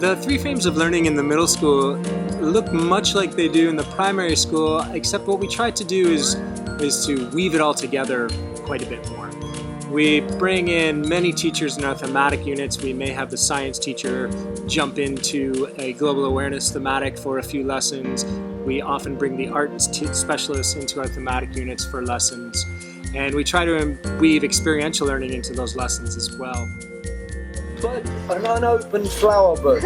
The three frames of learning in the middle school look much like they do in the primary school, except what we tried to do is to weave it all together quite a bit more. We bring in many teachers in our thematic units. We may have the science teacher jump into a global awareness thematic for a few lessons. We often bring the art specialists into our thematic units for lessons. And we try to weave experiential learning into those lessons as well. Put an unopened flower book.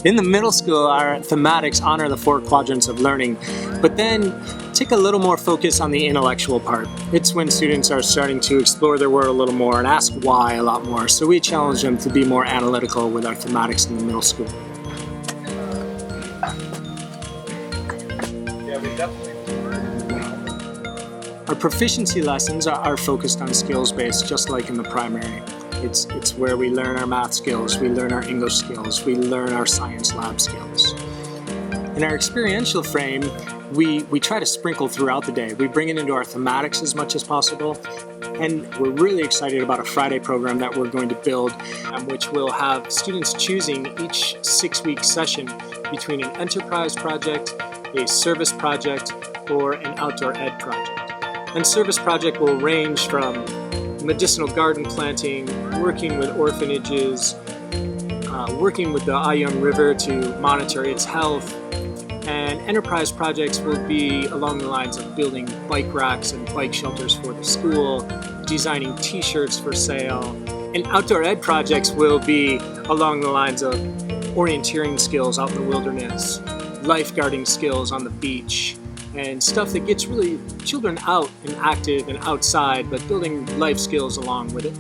In the middle school, our thematics honor the 4 quadrants of learning, but then take a little more focus on the intellectual part. It's when students are starting to explore their world a little more and ask why a lot more, so we challenge them to be more analytical with our thematics in the middle school. Our proficiency lessons are focused on skills-based, just like in the primary. It's where we learn our math skills, we learn our English skills, we learn our science lab skills. In our experiential frame, we try to sprinkle throughout the day. We bring it into our thematics as much as possible, and we're really excited about a Friday program that we're going to build, which will have students choosing each 6-week session between an enterprise project, a service project, or an outdoor ed project. And service project will range from medicinal garden planting, working with orphanages, working with the Ayung River to monitor its health, and enterprise projects will be along the lines of building bike racks and bike shelters for the school, designing t-shirts for sale, and outdoor ed projects will be along the lines of orienteering skills out in the wilderness, lifeguarding skills on the beach, and stuff that gets really children out and active and outside, but building life skills along with it.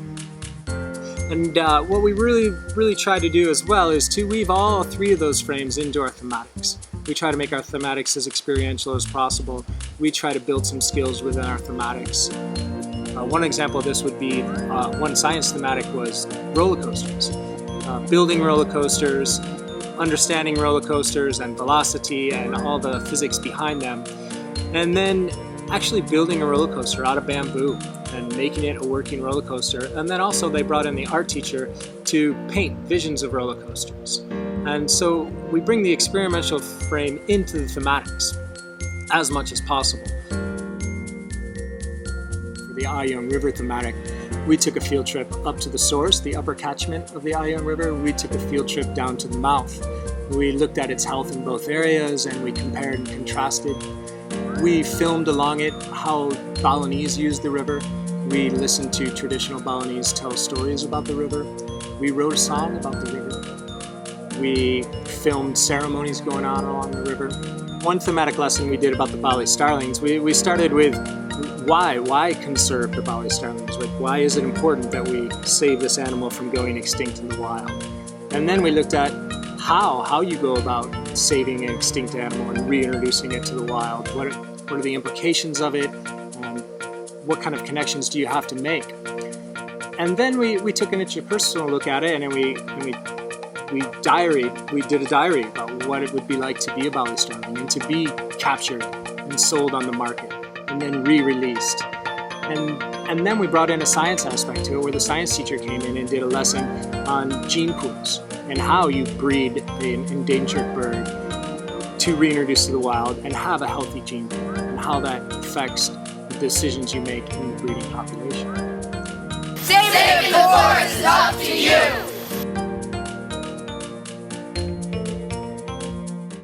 And what we really try to do as well is to weave all 3 of those frames into our thematics. We try to make our thematics as experiential as possible. We try to build some skills within our thematics. One example of this would be, one science thematic was roller coasters. Building roller coasters, understanding roller coasters and velocity and all the physics behind them, and then actually building a roller coaster out of bamboo and making it a working roller coaster. And then also they brought in the art teacher to paint visions of roller coasters. And so we bring the experiential frame into the thematics as much as possible. For the Ayung River thematic, we took a field trip up to the source, the upper catchment of the Ayung River. We took a field trip down to the mouth. We looked at its health in both areas and we compared and contrasted. We filmed along it how Balinese used the river. We listened to traditional Balinese tell stories about the river. We wrote a song about the river. We filmed ceremonies going on along the river. One thematic lesson we did about the Bali starlings, we started with why conserve the Bali starlings? Like, why is it important that we save this animal from going extinct in the wild? And then we looked at how you go about saving an extinct animal and reintroducing it to the wild. What are the implications of it? What kind of connections do you have to make? And then we took an interpersonal look at it, and then we did a diary about what it would be like to be a Bali starling and to be captured and sold on the market and then re-released. And then we brought in a science aspect to it, where the science teacher came in and did a lesson on gene pools and how you breed an endangered bird to reintroduce to the wild and have a healthy gene pool, and how that affects the decisions you make in the breeding population. Saving the forest is up to you!